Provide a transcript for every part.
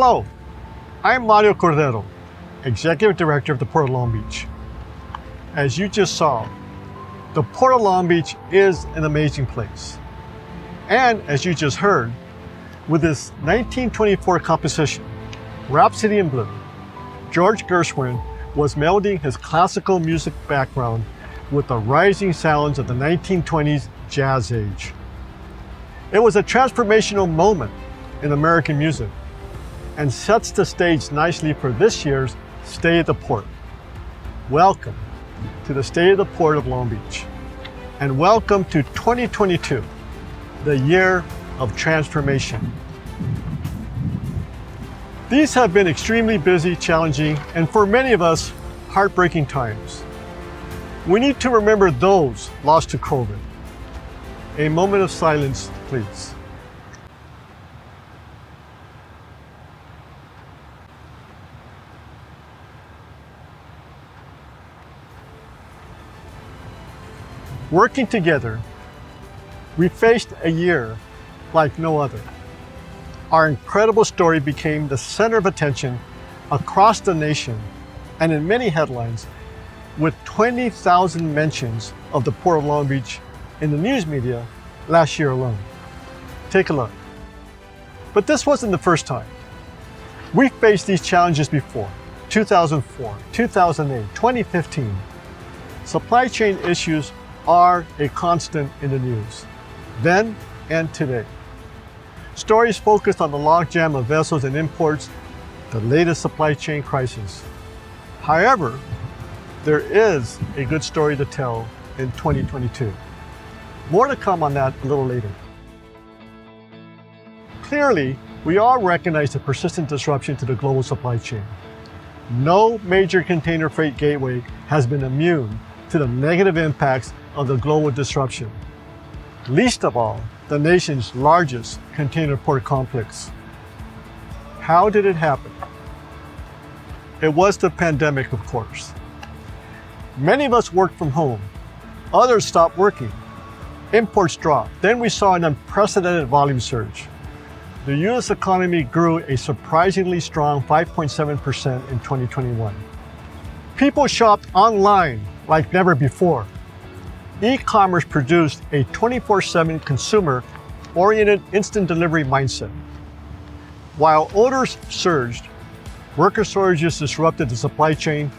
Hello, I'm Mario Cordero, Executive Director of the Port of Long Beach. As you just saw, the Port of Long Beach is an amazing place. And as you just heard, with this 1924 composition, Rhapsody in Blue, George Gershwin was melding his classical music background with the rising sounds of the 1920s jazz age. It was a transformational moment in American music and sets the stage nicely for this year's State of the Port. Welcome to the State of the Port of Long Beach, and welcome to 2022, the year of transformation. These have been extremely busy, challenging, and for many of us, heartbreaking times. We need to remember those lost to COVID. A moment of silence, please. Working together, we faced a year like no other. Our incredible story became the center of attention across the nation and in many headlines, with 20,000 mentions of the Port of Long Beach in the news media last year alone. Take a look. But this wasn't the first time. We faced these challenges before, 2004, 2008, 2015. Supply chain issues are a constant in the news, then and today. Stories focused on the logjam of vessels and imports, the latest supply chain crisis. However, there is a good story to tell in 2022. More to come on that a little later. Clearly, we all recognize the persistent disruption to the global supply chain. No major container freight gateway has been immune to the negative impacts of the global disruption. Least of all, the nation's largest container port complex. How did it happen? It was the pandemic, of course. Many of us worked from home. Others stopped working. Imports dropped. Then we saw an unprecedented volume surge. The U.S. economy grew a surprisingly strong 5.7% in 2021. People shopped online like never before. E-commerce produced a 24/7 consumer-oriented instant delivery mindset. While orders surged, worker shortages disrupted the supply chain,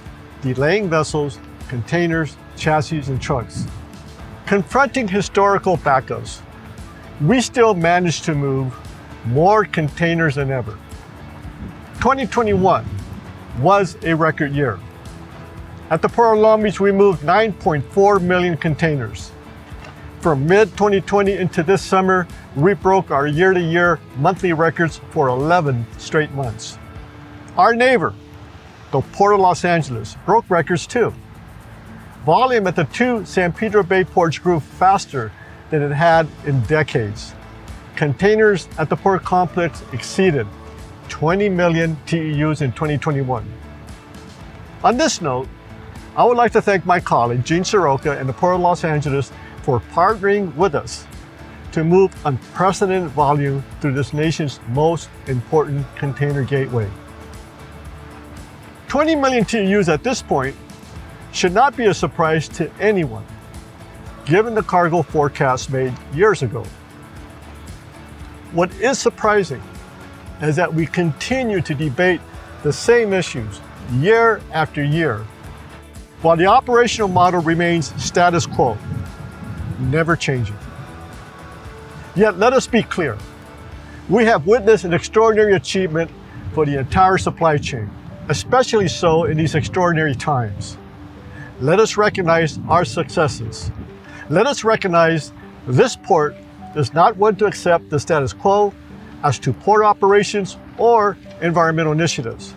delaying vessels, containers, chassis, and trucks. Confronting historical backups, we still managed to move more containers than ever. 2021 was a record year. At the Port of Long Beach, we moved 9.4 million containers. From mid-2020 into this summer, we broke our year-to-year monthly records for 11 straight months. Our neighbor, the Port of Los Angeles, broke records too. Volume at the two San Pedro Bay ports grew faster than it had in decades. Containers at the port complex exceeded 20 million TEUs in 2021. On this note, I would like to thank my colleague, Gene Soroka, and the Port of Los Angeles for partnering with us to move unprecedented volume through this nation's most important container gateway. 20 million TEUs at this point should not be a surprise to anyone, given the cargo forecasts made years ago. What is surprising is that we continue to debate the same issues year after year, while the operational model remains status quo, never changing. Yet let us be clear, we have witnessed an extraordinary achievement for the entire supply chain, especially so in these extraordinary times. Let us recognize our successes. Let us recognize this port does not want to accept the status quo as to port operations or environmental initiatives.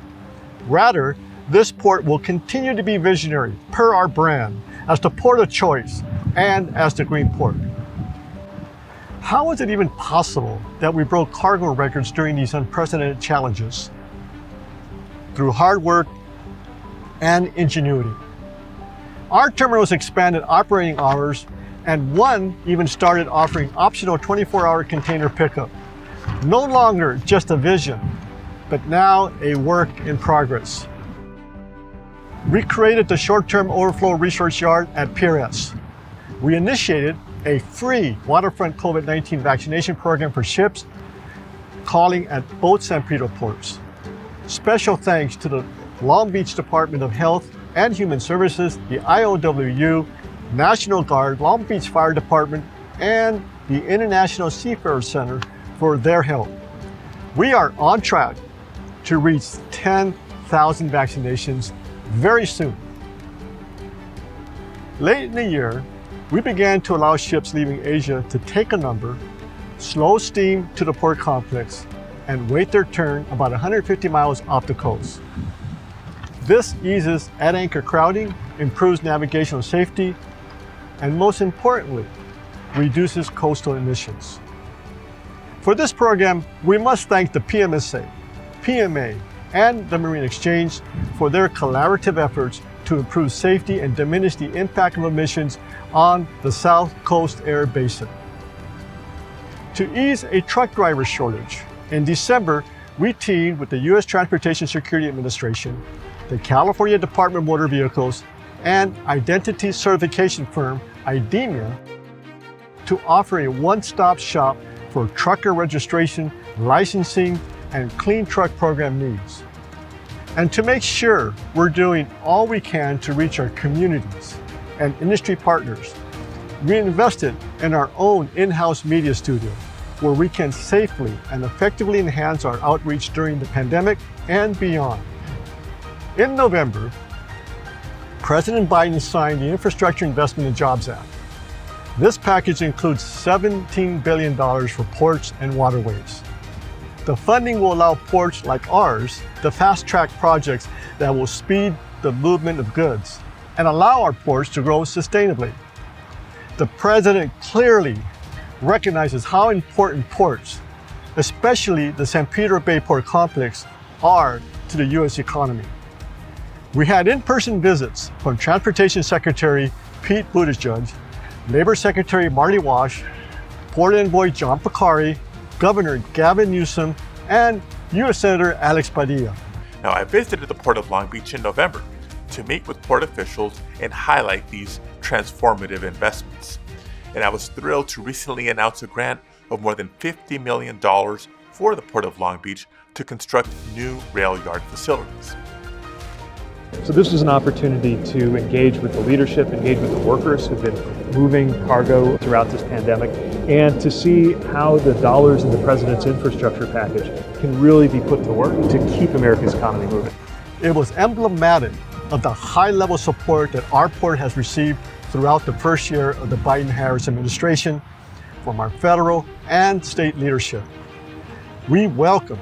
Rather, this port will continue to be visionary per our brand as the port of choice and as the green port. How is it even possible that we broke cargo records during these unprecedented challenges? Through hard work and ingenuity. Our terminals expanded operating hours, and one even started offering optional 24-hour container pickup. No longer just a vision, but now a work in progress. We created the short-term overflow resource yard at Pier S. We initiated a free waterfront COVID-19 vaccination program for ships calling at both San Pedro ports. Special thanks to the Long Beach Department of Health and Human Services, the IOWU, National Guard, Long Beach Fire Department, and the International Seafarers Center for their help. We are on track to reach 10,000 vaccinations very soon. Late in the year, we began to allow ships leaving Asia to take a number, slow steam to the port complex, and wait their turn about 150 miles off the coast. This eases at-anchor crowding, improves navigational safety, and most importantly, reduces coastal emissions. For this program, we must thank the PMSA, PMA, and the Marine Exchange for their collaborative efforts to improve safety and diminish the impact of emissions on the South Coast Air Basin. To ease a truck driver shortage, in December, we teamed with the U.S. Transportation Security Administration, the California Department of Motor Vehicles, and identity certification firm IDEMIA to offer a one-stop shop for trucker registration, licensing, and clean truck program needs. And to make sure we're doing all we can to reach our communities and industry partners, we invested in our own in-house media studio where we can safely and effectively enhance our outreach during the pandemic and beyond. In November, President Biden signed the Infrastructure Investment and Jobs Act. This package includes $17 billion for ports and waterways. The funding will allow ports like ours to fast-track projects that will speed the movement of goods and allow our ports to grow sustainably. The President clearly recognizes how important ports, especially the San Pedro Bay Port Complex, are to the U.S. economy. We had in-person visits from Transportation Secretary Pete Buttigieg, Labor Secretary Marty Walsh, Port Envoy John Picari, Governor Gavin Newsom, and U.S. Senator Alex Padilla. Now, I visited the Port of Long Beach in November to meet with port officials and highlight these transformative investments. And I was thrilled to recently announce a grant of more than $50 million for the Port of Long Beach to construct new rail yard facilities. So this is an opportunity to engage with the leadership, engage with the workers who've been moving cargo throughout this pandemic, and to see how the dollars in the President's infrastructure package can really be put to work to keep America's economy moving. It was emblematic of the high-level support that our port has received throughout the first year of the Biden-Harris administration from our federal and state leadership. We welcome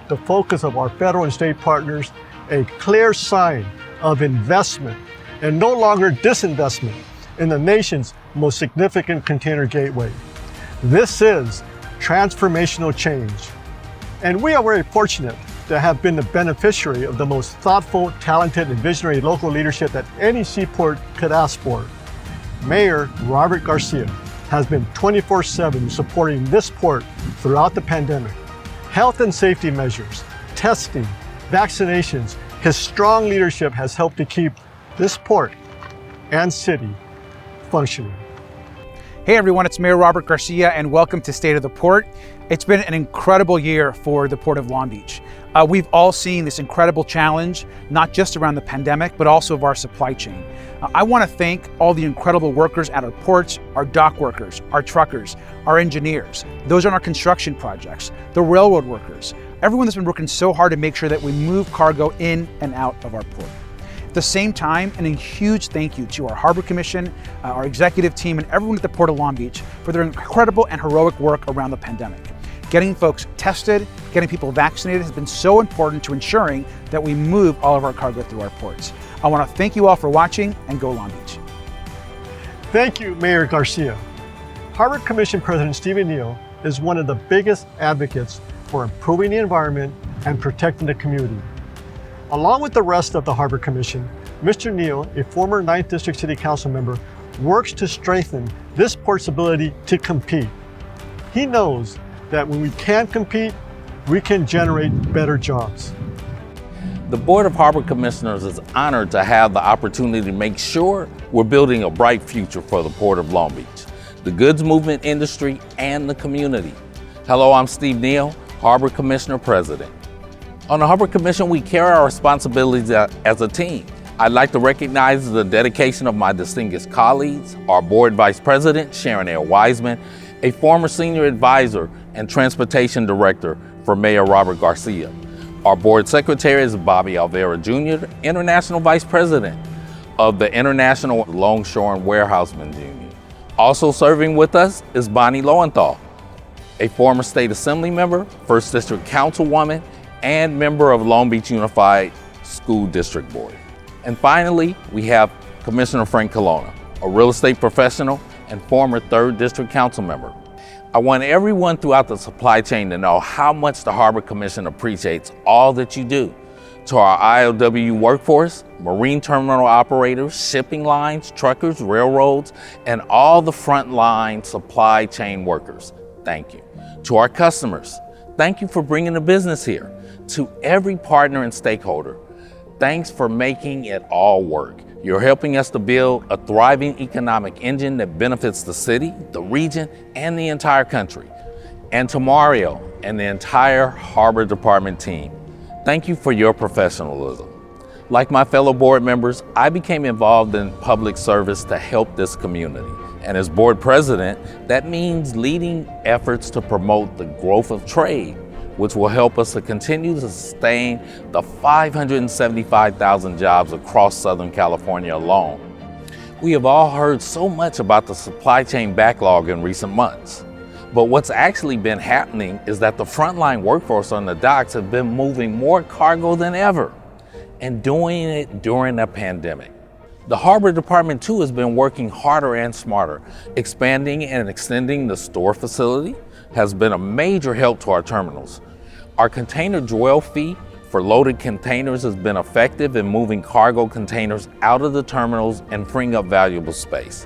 the focus of our federal and state partners, a clear sign of investment and no longer disinvestment in the nation's most significant container gateway. This is transformational change. And we are very fortunate to have been the beneficiary of the most thoughtful, talented, and visionary local leadership that any seaport could ask for. Mayor Robert Garcia has been 24/7 supporting this port throughout the pandemic. Health and safety measures, testing, vaccinations, his strong leadership has helped to keep this port and city functioning. Hey everyone, it's Mayor Robert Garcia and welcome to State of the Port. It's been an incredible year for the Port of Long Beach. We've all seen this incredible challenge, not just around the pandemic, but also of our supply chain. I want to thank all the incredible workers at our ports, our dock workers, our truckers, our engineers, those on our construction projects, the railroad workers, everyone that's been working so hard to make sure that we move cargo in and out of our port. At the same time, and a huge thank you to our Harbor Commission, our executive team, and everyone at the Port of Long Beach for their incredible and heroic work around the pandemic. Getting folks tested, getting people vaccinated has been so important to ensuring that we move all of our cargo through our ports. I want to thank you all for watching, and go Long Beach. Thank you, Mayor Garcia. Harbor Commission President Stephen Neal is one of the biggest advocates for improving the environment and protecting the community. Along with the rest of the Harbor Commission, Mr. Neal, a former 9th District City Council member, works to strengthen this port's ability to compete. He knows that when we can compete, we can generate better jobs. The Board of Harbor Commissioners is honored to have the opportunity to make sure we're building a bright future for the Port of Long Beach, the goods movement industry, and the community. Hello, I'm Steve Neal, Harbor Commissioner President. On the Harbor Commission, we carry our responsibilities as a team. I'd like to recognize the dedication of my distinguished colleagues, our Board Vice President, Sharon L. Wiseman, a former Senior Advisor and Transportation Director for Mayor Robert Garcia. Our Board Secretary is Bobby Alvera Jr., International Vice President of the International Longshore and Warehousemen Union. Also serving with us is Bonnie Lowenthal, a former State Assembly member, 1st District Councilwoman, and member of Long Beach Unified School District Board. And finally, we have Commissioner Frank Colonna, a real estate professional and former 3rd District Council member. I want everyone throughout the supply chain to know how much the Harbor Commission appreciates all that you do. To our ILWU workforce, marine terminal operators, shipping lines, truckers, railroads, and all the frontline supply chain workers, thank you. To our customers, thank you for bringing the business here. To every partner and stakeholder, thanks for making it all work. You're helping us to build a thriving economic engine that benefits the city, the region, and the entire country. And to Mario and the entire Harbor Department team, thank you for your professionalism. Like my fellow board members, I became involved in public service to help this community. And as board president, that means leading efforts to promote the growth of trade, which will help us to continue to sustain the 575,000 jobs across Southern California alone. We have all heard so much about the supply chain backlog in recent months. But what's actually been happening is that the frontline workforce on the docks have been moving more cargo than ever, and doing it during a pandemic. The Harbor Department too has been working harder and smarter. Expanding and extending the store facility has been a major help to our terminals. Our container dwell fee for loaded containers has been effective in moving cargo containers out of the terminals and freeing up valuable space.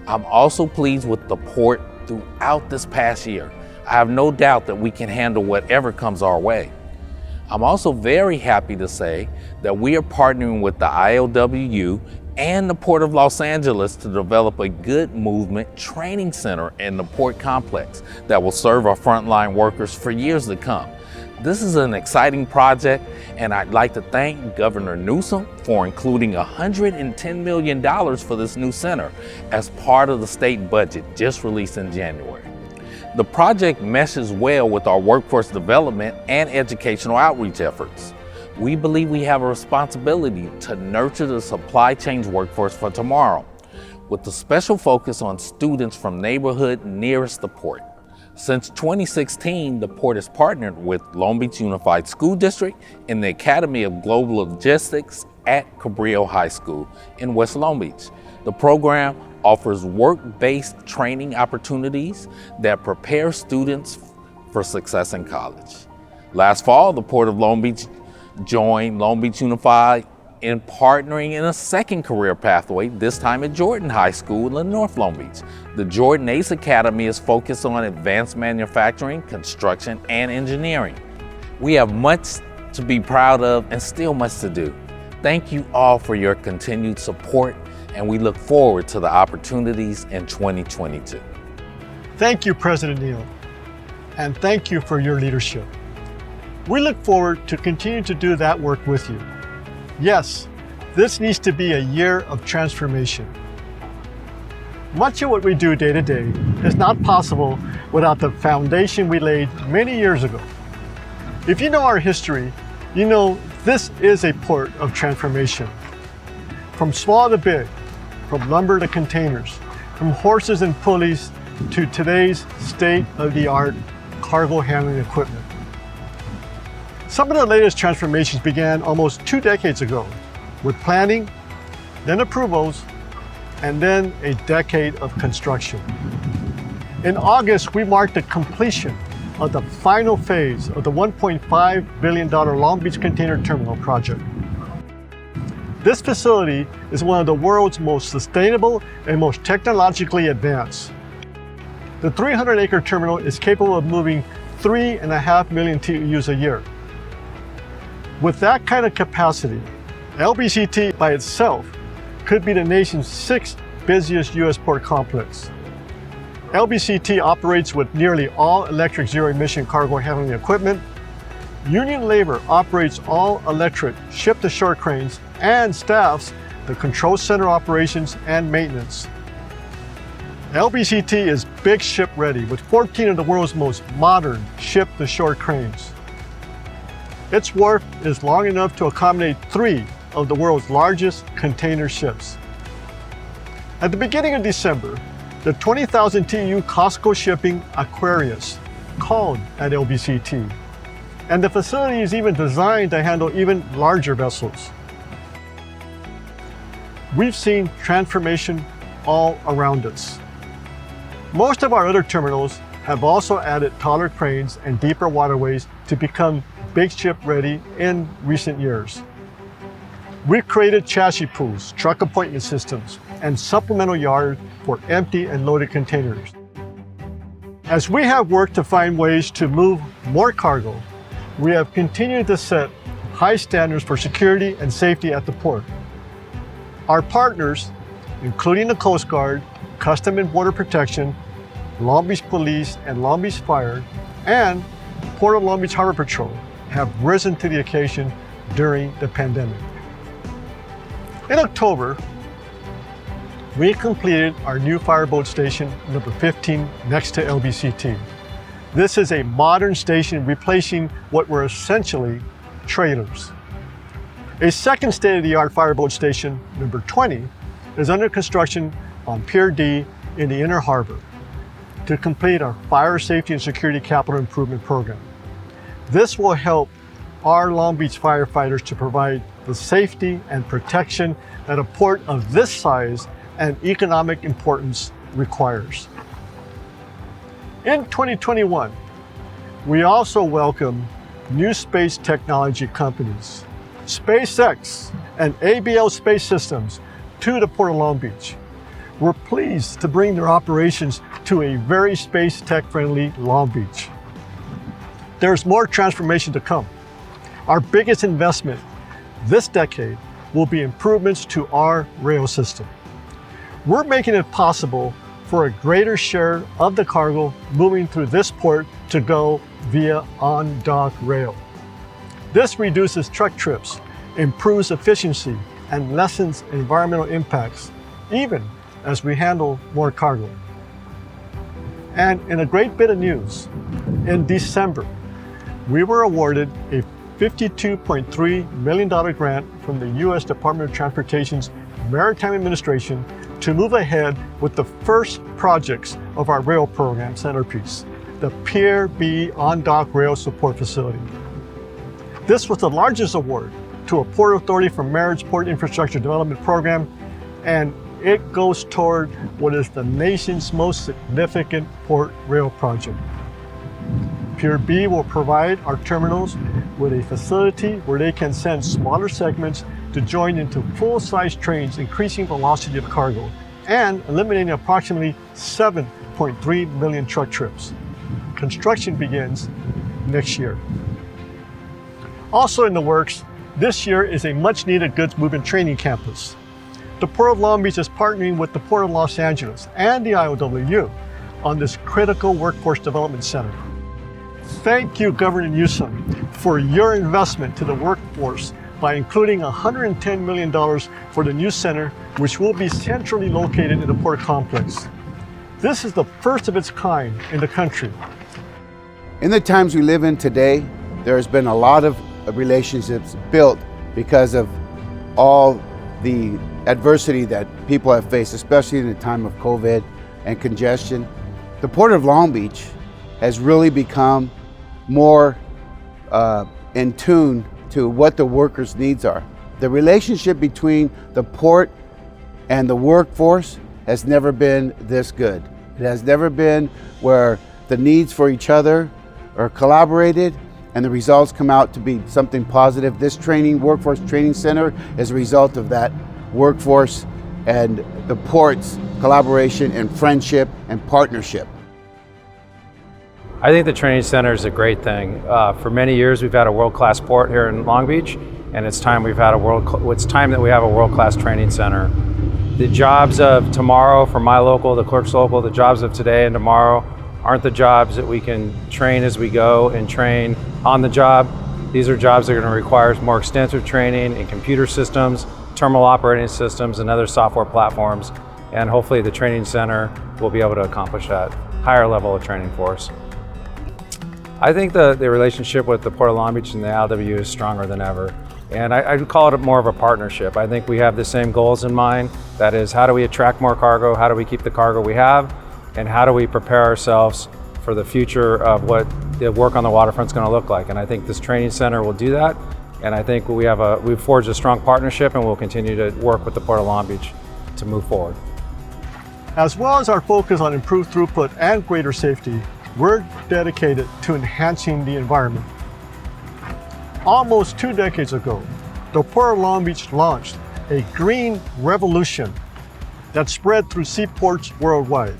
I'm also pleased with the port throughout this past year. I have no doubt that we can handle whatever comes our way. I'm also very happy to say that we are partnering with the ILWU and the Port of Los Angeles to develop a good movement training center in the port complex that will serve our frontline workers for years to come. This is an exciting project, and I'd like to thank Governor Newsom for including $110 million for this new center as part of the state budget just released in January. The project meshes well with our workforce development and educational outreach efforts. We believe we have a responsibility to nurture the supply chain workforce for tomorrow, with a special focus on students from neighborhood nearest the port. Since 2016, the port has partnered with Long Beach Unified School District and the Academy of Global Logistics at Cabrillo High School in West Long Beach. The program offers work-based training opportunities that prepare students for success in college. Last fall, the Port of Long Beach joined Long Beach Unified in partnering in a second career pathway, this time at Jordan High School in North Long Beach. The Jordan ACE Academy is focused on advanced manufacturing, construction, and engineering. We have much to be proud of and still much to do. Thank you all for your continued support, and we look forward to the opportunities in 2022. Thank you, President Neal, and thank you for your leadership. We look forward to continue to do that work with you. Yes, this needs to be a year of transformation. Much of what we do day to day is not possible without the foundation we laid many years ago. If you know our history, you know this is a port of transformation. From small to big, from lumber to containers, from horses and pulleys to today's state-of-the-art cargo handling equipment. Some of the latest transformations began almost 2 decades ago with planning, then approvals, and then a decade of construction. In August, we marked the completion of the final phase of the $1.5 billion Long Beach Container Terminal project. This facility is one of the world's most sustainable and most technologically advanced. The 300-acre terminal is capable of moving 3.5 million TEUs a year. With that kind of capacity, LBCT by itself could be the nation's 6th busiest U.S. port complex. LBCT operates with nearly all electric zero-emission cargo handling equipment. Union labor operates all electric ship-to-shore cranes and staffs the control center operations and maintenance. LBCT is big ship ready with 14 of the world's most modern ship-to-shore cranes. Its wharf is long enough to accommodate 3 of the world's largest container ships. At the beginning of December, the 20,000 TEU Costco Shipping Aquarius called at LBCT, and the facility is even designed to handle even larger vessels. We've seen transformation all around us. Most of our other terminals have also added taller cranes and deeper waterways to become big ship ready in recent years. We've created chassis pools, truck appointment systems, and supplemental yards for empty and loaded containers. As we have worked to find ways to move more cargo, we have continued to set high standards for security and safety at the port. Our partners, including the Coast Guard, Customs and Border Protection, Long Beach Police and Long Beach Fire, and Port of Long Beach Harbor Patrol, have risen to the occasion during the pandemic. In October, we completed our new fireboat station number 15 next to LBCT. This is a modern station replacing what were essentially trailers. A second state-of-the-art fireboat station, number 20, is under construction on Pier D in the Inner Harbor to complete our fire safety and security capital improvement program. This will help our Long Beach firefighters to provide the safety and protection that a port of this size and economic importance requires. In 2021, we also welcome new space technology companies, SpaceX and ABL Space Systems, to the Port of Long Beach. We're pleased to bring their operations to a very space tech-friendly Long Beach. There's more transformation to come. Our biggest investment this decade will be improvements to our rail system. We're making it possible for a greater share of the cargo moving through this port to go via on-dock rail. This reduces truck trips, improves efficiency, and lessens environmental impacts, even as we handle more cargo. And in a great bit of news, in December, we were awarded a $52.3 million grant from the U.S. Department of Transportation's Maritime Administration to move ahead with the first projects of our rail program centerpiece, the Pier B on-dock rail support facility. This was the largest award to a port authority from Marriage Port Infrastructure Development Program, and it goes toward what is the nation's most significant port rail project. Pier B will provide our terminals with a facility where they can send smaller segments to join into full-size trains, increasing velocity of cargo and eliminating approximately 7.3 million truck trips. Construction begins next year. Also in the works, this year is a much-needed goods movement training campus. The Port of Long Beach is partnering with the Port of Los Angeles and the IOW on this critical workforce development center. Thank you, Governor Newsom, for your investment to the workforce by including $110 million for the new center, which will be centrally located in the port complex. This is the first of its kind in the country. In the times we live in today, there has been a lot of relationships built because of all the adversity that people have faced, especially in the time of COVID and congestion. The Port of Long Beach has really become more in tune to what the workers' needs are. The relationship between the port and the workforce has never been this good. It has never been where the needs for each other are collaborated and the results come out to be something positive. This workforce training center is a result of that workforce and the port's collaboration and friendship and partnership. I think the training center is a great thing. For many years, we've had a world-class port here in Long Beach, and it's time that we have a world-class training center. The jobs of tomorrow for my local, the clerk's local, the jobs of today and tomorrow aren't the jobs that we can train as we go and train on the job. These are jobs that are going to require more extensive training in computer systems, terminal operating systems, and other software platforms. And hopefully the training center will be able to accomplish that higher level of training for us. I think the relationship with the Port of Long Beach and the LW is stronger than ever. And I'd call it more of a partnership. I think we have the same goals in mind. That is, how do we attract more cargo? How do we keep the cargo we have? And how do we prepare ourselves for the future of what the work on the waterfront is going to look like? And I think this training center will do that. And I think we've forged a strong partnership, and we'll continue to work with the Port of Long Beach to move forward. As well as our focus on improved throughput and greater safety, we're dedicated to enhancing the environment. Almost 2 decades ago, the Port of Long Beach launched a green revolution that spread through seaports worldwide.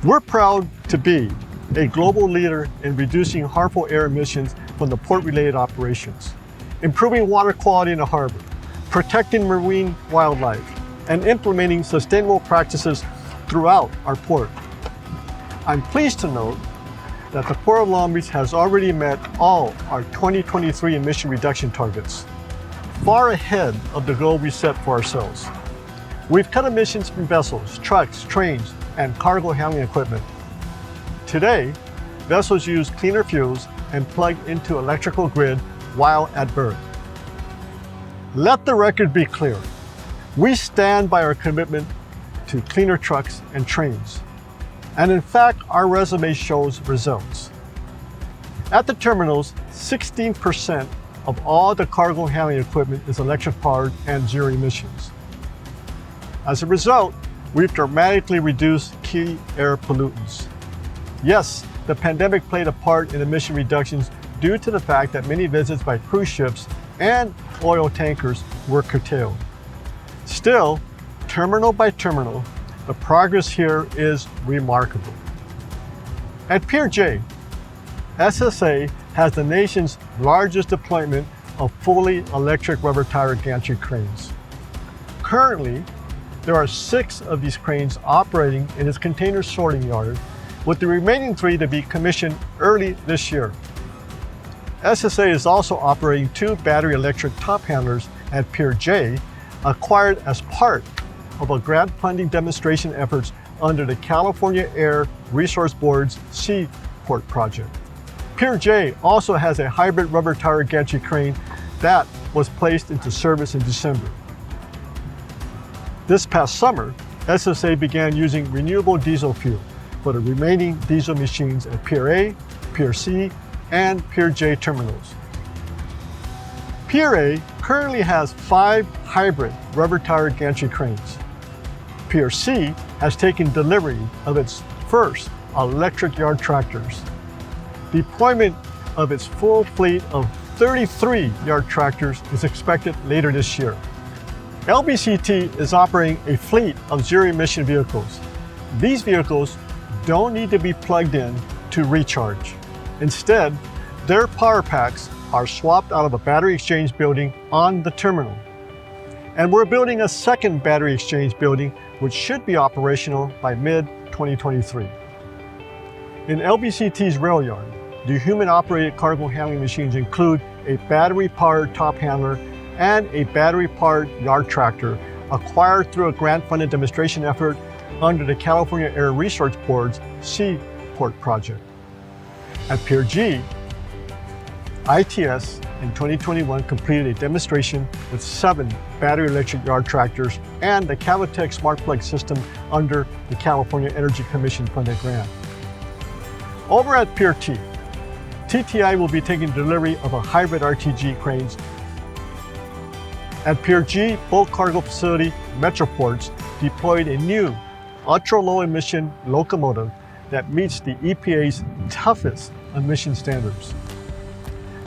We're proud to be a global leader in reducing harmful air emissions from the port-related operations, improving water quality in the harbor, protecting marine wildlife, and implementing sustainable practices throughout our port. I'm pleased to note that the Port of Long Beach has already met all our 2023 emission reduction targets, far ahead of the goal we set for ourselves. We've cut emissions from vessels, trucks, trains, and cargo handling equipment. Today, vessels use cleaner fuels and plug into electrical grid while at berth. Let the record be clear. We stand by our commitment to cleaner trucks and trains. And in fact, our resume shows results. At the terminals, 16% of all the cargo handling equipment is electric powered and zero emissions. As a result, we've dramatically reduced key air pollutants. Yes, the pandemic played a part in emission reductions due to the fact that many visits by cruise ships and oil tankers were curtailed. Still, terminal by terminal, the progress here is remarkable. At Pier J, SSA has the nation's largest deployment of fully electric rubber tire gantry cranes. Currently, there are 6 of these cranes operating in its container sorting yard, with the remaining 3 to be commissioned early this year. SSA is also operating 2 battery electric top handlers at Pier J, acquired as part of a grant funding demonstration efforts under the California Air Resource Board's Seaport project. Pier J also has a hybrid rubber tire gantry crane that was placed into service in December. This past summer, SSA began using renewable diesel fuel for the remaining diesel machines at Pier A, Pier C, and Pier J terminals. Pier A currently has 5 hybrid rubber tire gantry cranes. Pier C has taken delivery of its first electric yard tractors. Deployment of its full fleet of 33 yard tractors is expected later this year. LBCT is operating a fleet of zero-emission vehicles. These vehicles don't need to be plugged in to recharge. Instead, their power packs are swapped out of a battery exchange building on the terminal. And we're building a second battery exchange building, which should be operational by mid-2023. In LBCT's rail yard, the human-operated cargo handling machines include a battery-powered top handler and a battery-powered yard tractor acquired through a grant-funded demonstration effort under the California Air Resource Board's Seaport project. At Pier G, ITS in 2021 completed a demonstration with 7 battery electric yard tractors and the Cavitec Smart Plug system under the California Energy Commission funded grant. Over at Pier T, TTI will be taking delivery of a hybrid RTG cranes. At Pier G, bulk cargo facility Metroports deployed a new ultra-low emission locomotive that meets the EPA's toughest emission standards.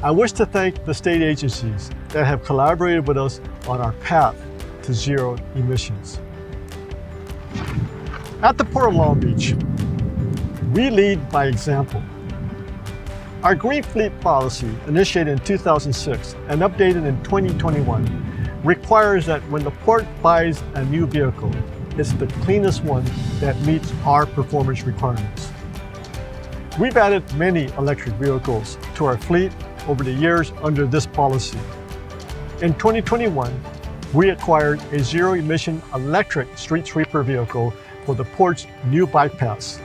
I wish to thank the state agencies that have collaborated with us on our path to zero emissions. At the Port of Long Beach, We lead by example. Our Green Fleet policy, initiated in 2006 and updated in 2021, requires that when the port buys a new vehicle, it's the cleanest one that meets our performance requirements. We've added many electric vehicles to our fleet over the years under this policy. In 2021, we acquired a zero-emission electric street sweeper vehicle for the port's new bypass.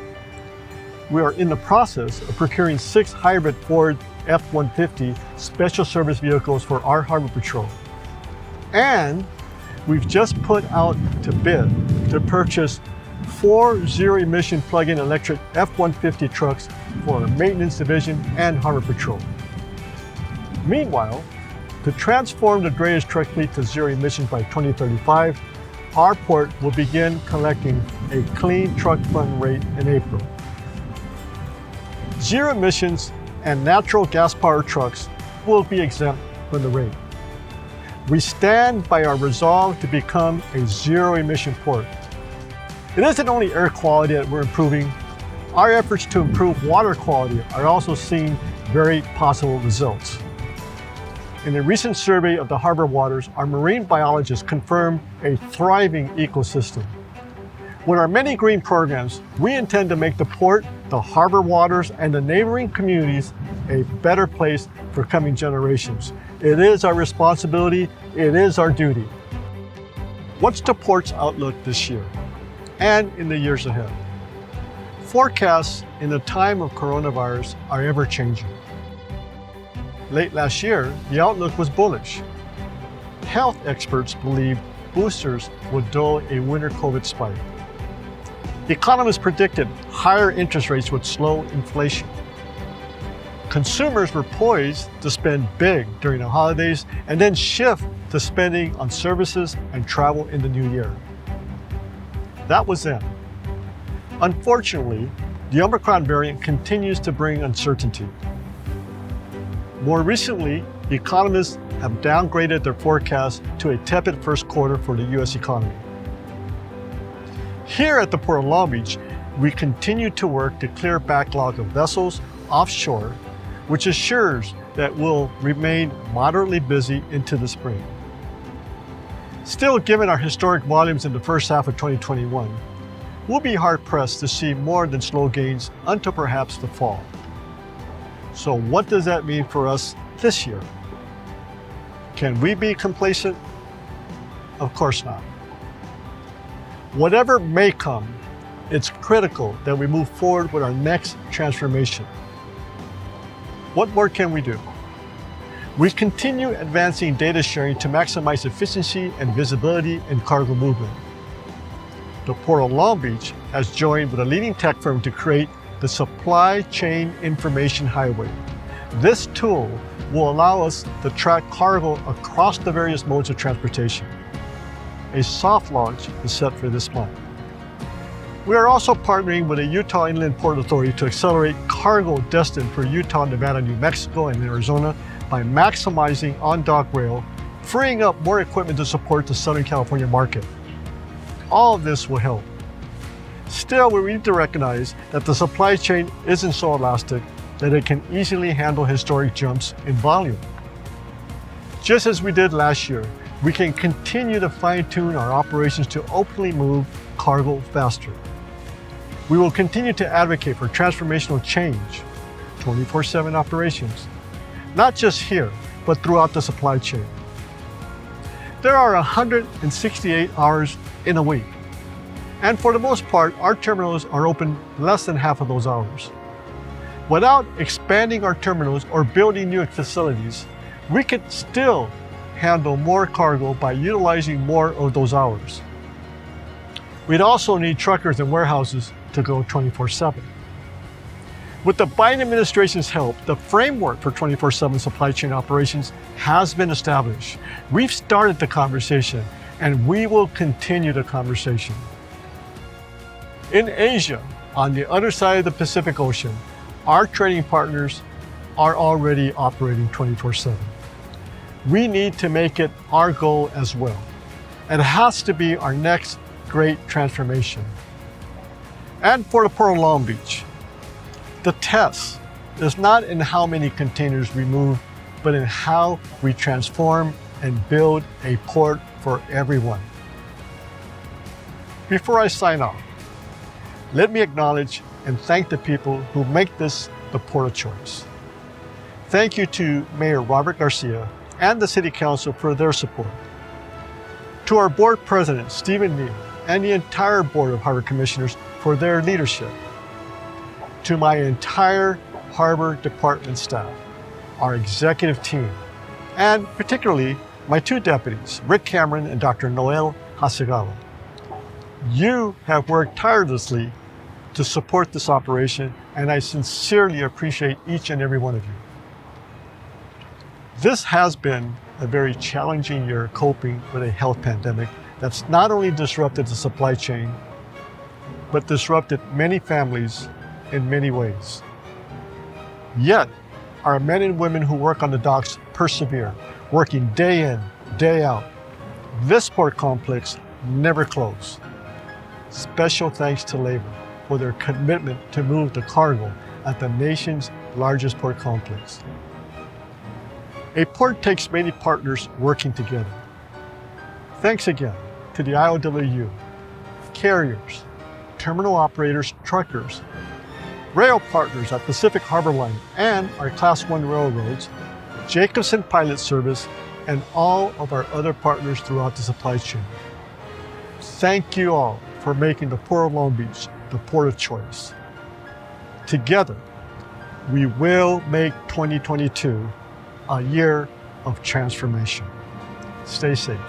We are in the process of procuring 6 hybrid Ford F-150 special service vehicles for our Harbor Patrol. And we've just put out to bid to purchase 4 zero-emission plug-in electric F-150 trucks for our maintenance division and Harbor Patrol. Meanwhile, to transform the drayage truck fleet to zero emissions by 2035, our port will begin collecting a clean truck fund rate in April. Zero emissions and natural gas-powered trucks will be exempt from the rate. We stand by our resolve to become a zero-emission port. It isn't only air quality that we're improving. Our efforts to improve water quality are also seeing very positive results. In a recent survey of the harbor waters, our marine biologists confirmed a thriving ecosystem. With our many green programs, we intend to make the port, the harbor waters, and the neighboring communities a better place for coming generations. It is our responsibility, it is our duty. What's the port's outlook this year and in the years ahead? Forecasts in the time of coronavirus are ever changing. Late last year, the outlook was bullish. Health experts believed boosters would dull a winter COVID spike. Economists predicted higher interest rates would slow inflation. Consumers were poised to spend big during the holidays and then shift to spending on services and travel in the new year. That was then. Unfortunately, the Omicron variant continues to bring uncertainty. More recently, economists have downgraded their forecast to a tepid first quarter for the U.S. economy. Here at the Port of Long Beach, we continue to work to clear backlog of vessels offshore, which assures that we'll remain moderately busy into the spring. Still, given our historic volumes in the first half of 2021, we'll be hard-pressed to see more than slow gains until perhaps the fall. So what does that mean for us this year? Can we be complacent? Of course not. Whatever may come, it's critical that we move forward with our next transformation. What more can we do? We continue advancing data sharing to maximize efficiency and visibility in cargo movement. The Port of Long Beach has joined with a leading tech firm to create the Supply Chain Information Highway. This tool will allow us to track cargo across the various modes of transportation. A soft launch is set for this month. We are also partnering with the Utah Inland Port Authority to accelerate cargo destined for Utah, Nevada, New Mexico, and Arizona by maximizing on-dock rail, freeing up more equipment to support the Southern California market. All of this will help. Still, we need to recognize that the supply chain isn't so elastic that it can easily handle historic jumps in volume. Just as we did last year, we can continue to fine-tune our operations to openly move cargo faster. We will continue to advocate for transformational change, 24/7 operations, not just here, but throughout the supply chain. There are 168 hours in a week, and for the most part, our terminals are open less than half of those hours. Without expanding our terminals or building new facilities, we could still handle more cargo by utilizing more of those hours. We'd also need truckers and warehouses to go 24/7. With the Biden administration's help, the framework for 24/7 supply chain operations has been established. We've started the conversation, and we will continue the conversation. In Asia, on the other side of the Pacific Ocean, our trading partners are already operating 24/7. We need to make it our goal as well. It has to be our next great transformation. And for the Port of Long Beach, The test is not in how many containers we move, but in how we transform and build a port for everyone. Before I sign off, let me acknowledge and thank the people who make this the port of choice. Thank you to Mayor Robert Garcia and the City Council for their support. To our Board President, Stephen Neal, and the entire Board of Harbor Commissioners for their leadership. To my entire Harbor Department staff, our executive team, and particularly my two deputies, Rick Cameron and Dr. Noel Hasegawa. You have worked tirelessly to support this operation, and I sincerely appreciate each and every one of you. This has been a very challenging year coping with a health pandemic that's not only disrupted the supply chain, but disrupted many families in many ways. Yet, our men and women who work on the docks persevere, working day in, day out. This port complex never closed. Special thanks to labor for their commitment to move the cargo at the nation's largest port complex. A port takes many partners working together. Thanks again to the IOWU, carriers, terminal operators, truckers, rail partners at Pacific Harbor Line and our Class I railroads, Jacobson Pilot Service, and all of our other partners throughout the supply chain. Thank you all for making the Port of Long Beach the port of choice. Together, we will make 2022 a year of transformation. Stay safe.